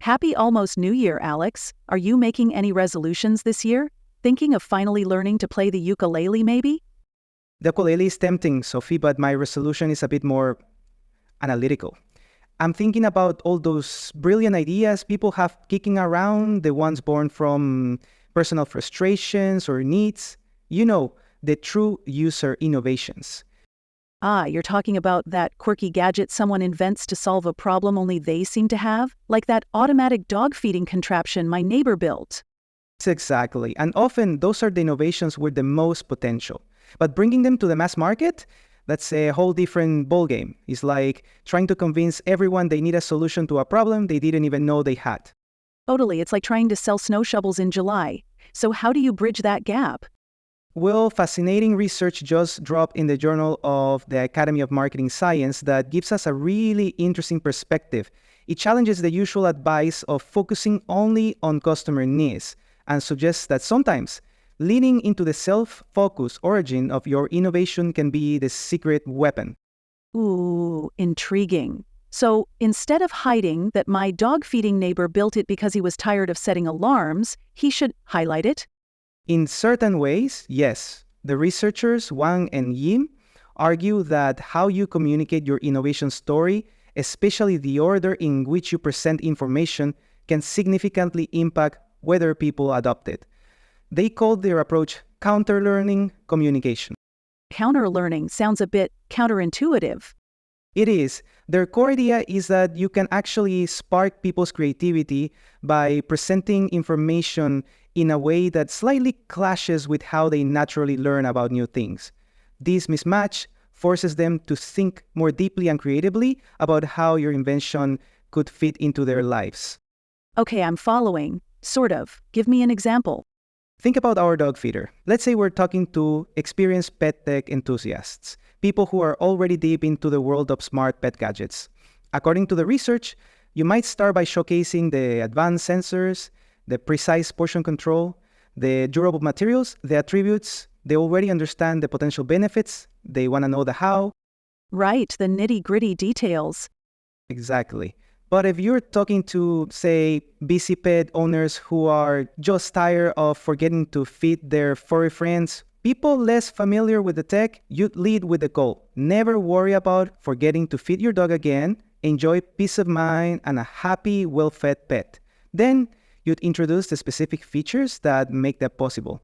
Happy almost New Year, Alex. Are you making any resolutions this year? Thinking of finally learning to play the ukulele, maybe? The ukulele is tempting, Sophie, but my resolution is a bit more analytical. I'm thinking about all those brilliant ideas people have kicking around, the ones born from personal frustrations or needs. You know, the true user innovations. Ah, you're talking about that quirky gadget someone invents to solve a problem only they seem to have? Like that automatic dog feeding contraption my neighbor built. Exactly. And often those are the innovations with the most potential. But bringing them to the mass market, that's a whole different ballgame. It's like trying to convince everyone they need a solution to a problem they didn't even know they had. Totally, it's like trying to sell snow shovels in July. So how do you bridge that gap? Well, fascinating research just dropped in the Journal of the Academy of Marketing Science that gives us a really interesting perspective. It challenges the usual advice of focusing only on customer needs and suggests that sometimes leaning into the self-focused origin of your innovation can be the secret weapon. Ooh, intriguing. So instead of hiding that my dog feeding neighbor built it because he was tired of setting alarms, he should highlight it? In certain ways, yes. The researchers Wang and Yim argue that how you communicate your innovation story, especially the order in which you present information, can significantly impact whether people adopt it. They call their approach counter-learning communication. Counter-learning sounds a bit counterintuitive. It is. Their core idea is that you can actually spark people's creativity by presenting information in a way that slightly clashes with how they naturally learn about new things. This mismatch forces them to think more deeply and creatively about how your invention could fit into their lives. Okay, I'm following. Sort of. Give me an example. Think about our dog feeder. Let's say we're talking to experienced pet tech enthusiasts, people who are already deep into the world of smart pet gadgets. According to the research, you might start by showcasing the advanced sensors, the precise portion control, the durable materials, the attributes. They already understand the potential benefits. They want to know the how. Right, the nitty-gritty details. Exactly. But if you're talking to, say, busy pet owners who are just tired of forgetting to feed their furry friends, people less familiar with the tech, you'd lead with the goal. Never worry about forgetting to feed your dog again. Enjoy peace of mind and a happy, well-fed pet. Then you'd introduce the specific features that make that possible.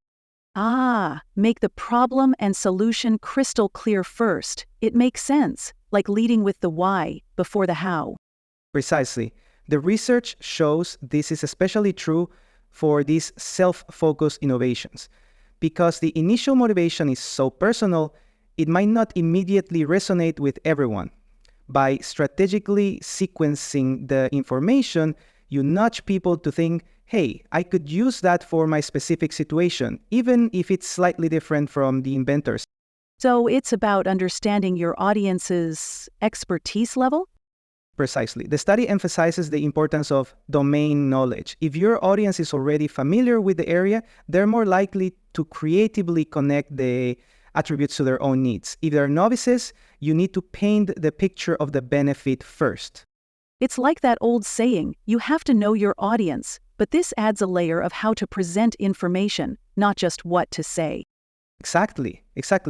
Ah, make the problem and solution crystal clear first. It makes sense, like leading with the why before the how. Precisely. The research shows this is especially true for these self-focused innovations. Because the initial motivation is so personal, it might not immediately resonate with everyone. By strategically sequencing the information, you nudge people to think, hey, I could use that for my specific situation, even if it's slightly different from the inventor's. So it's about understanding your audience's expertise level? Precisely. The study emphasizes the importance of domain knowledge. If your audience is already familiar with the area, they're more likely to creatively connect the attributes to their own needs. If they're novices, you need to paint the picture of the benefit first. It's like that old saying, you have to know your audience, but this adds a layer of how to present information, not just what to say. Exactly.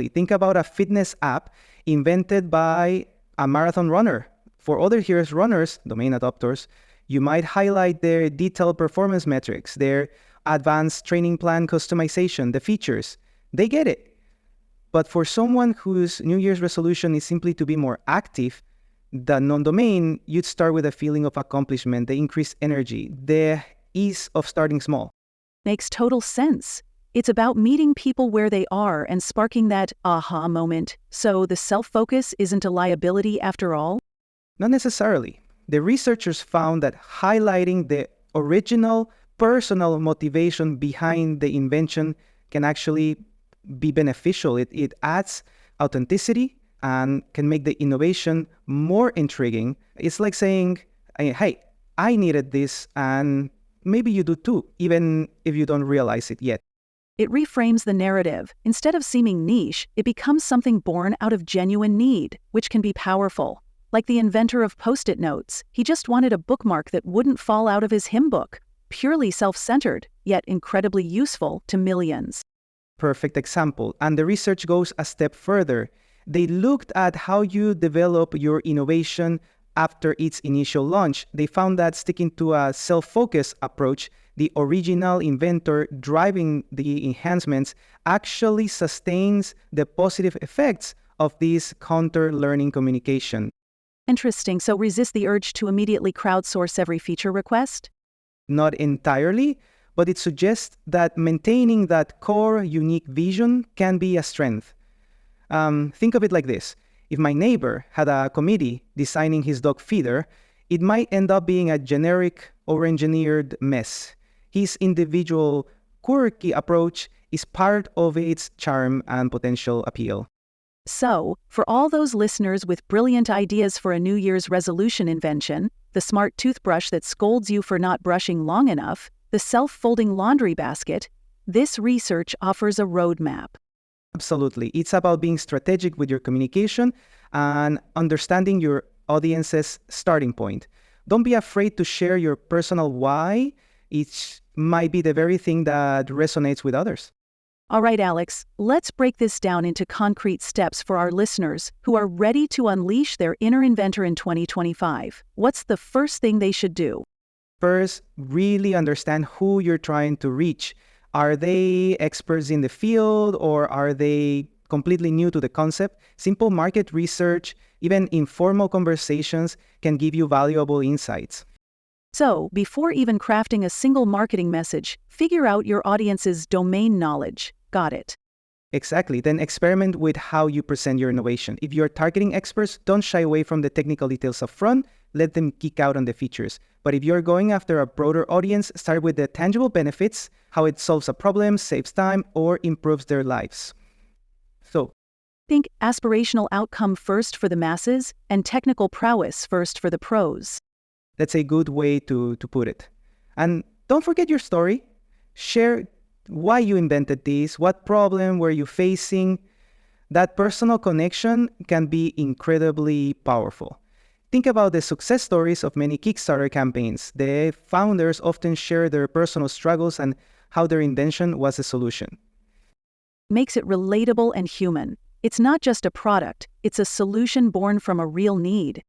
Think about a fitness app invented by a marathon runner. For other heroes runners, domain adopters, you might highlight their detailed performance metrics, their advanced training plan customization, the features. They get it. But for someone whose New Year's resolution is simply to be more active, the non-domain, you'd start with a feeling of accomplishment, the increased energy, the ease of starting small. Makes total sense. It's about meeting people where they are and sparking that aha moment. So the self-focus isn't a liability after all? Not necessarily. The researchers found that highlighting the original personal motivation behind the invention can actually be beneficial. It adds authenticity and can make the innovation more intriguing. It's like saying, hey, I needed this and maybe you do too, even if you don't realize it yet. It reframes the narrative. Instead of seeming niche, it becomes something born out of genuine need, which can be powerful. Like the inventor of Post-it notes, he just wanted a bookmark that wouldn't fall out of his hymn book. Purely self-centered, yet incredibly useful to millions. Perfect example. And the research goes a step further. They looked at how you develop your innovation after its initial launch. They found that sticking to a self-focused approach, the original inventor driving the enhancements, actually sustains the positive effects of this counter-learning communication. Interesting. So resist the urge to immediately crowdsource every feature request? Not entirely, but it suggests that maintaining that core, unique vision can be a strength. Think of it like this. If my neighbor had a committee designing his dog feeder, it might end up being a generic or engineered mess. His individual, quirky approach is part of its charm and potential appeal. So, for all those listeners with brilliant ideas for a New Year's resolution invention, the smart toothbrush that scolds you for not brushing long enough, the self-folding laundry basket, this research offers a roadmap. Absolutely. It's about being strategic with your communication and understanding your audience's starting point. Don't be afraid to share your personal why. It might be the very thing that resonates with others. All right, Alex, let's break this down into concrete steps for our listeners who are ready to unleash their inner inventor in 2025. What's the first thing they should do? First, really understand who you're trying to reach. Are they experts in the field or are they completely new to the concept? Simple market research, even informal conversations can give you valuable insights. So, before even crafting a single marketing message, figure out your audience's domain knowledge. Got it. Exactly. Then experiment with how you present your innovation. If you're targeting experts, don't shy away from the technical details up front. Let them geek out on the features. But if you're going after a broader audience, start with the tangible benefits, how it solves a problem, saves time, or improves their lives. So, think aspirational outcome first for the masses and technical prowess first for the pros. that's a good way to put it. And don't forget your story. Share why you invented this, what problem were you facing. That personal connection can be incredibly powerful. Think about the success stories of many Kickstarter campaigns. The founders often share their personal struggles and how their invention was a solution. Makes it relatable and human. It's not just a product, it's a solution born from a real need.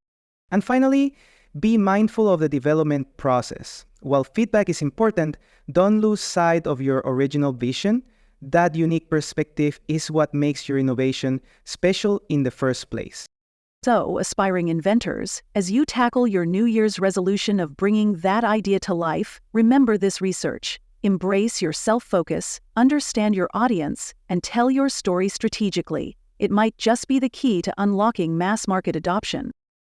And finally, be mindful of the development process. While feedback is important, don't lose sight of your original vision. That unique perspective is what makes your innovation special in the first place. So, aspiring inventors, as you tackle your New Year's resolution of bringing that idea to life, remember this research. Embrace your self-focus, understand your audience, and tell your story strategically. It might just be the key to unlocking mass market adoption.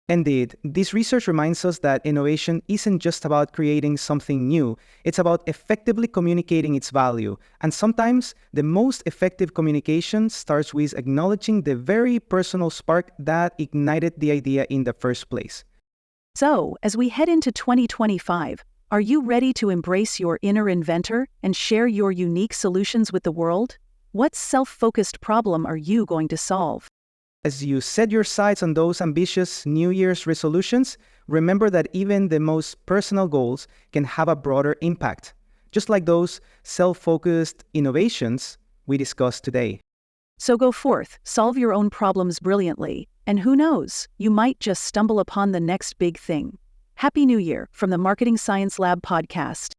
Indeed, this research reminds us that innovation isn't just about creating something new, it's about effectively communicating its value. And sometimes, the most effective communication starts with acknowledging the very personal spark that ignited the idea in the first place. So, as we head into 2025, are you ready to embrace your inner inventor and share your unique solutions with the world? What self-focused problem are you going to solve? As you set your sights on those ambitious New Year's resolutions, remember that even the most personal goals can have a broader impact, just like those self-focused innovations we discussed today. So go forth, solve your own problems brilliantly, and who knows, you might just stumble upon the next big thing. Happy New Year from the Marketing Science Lab podcast.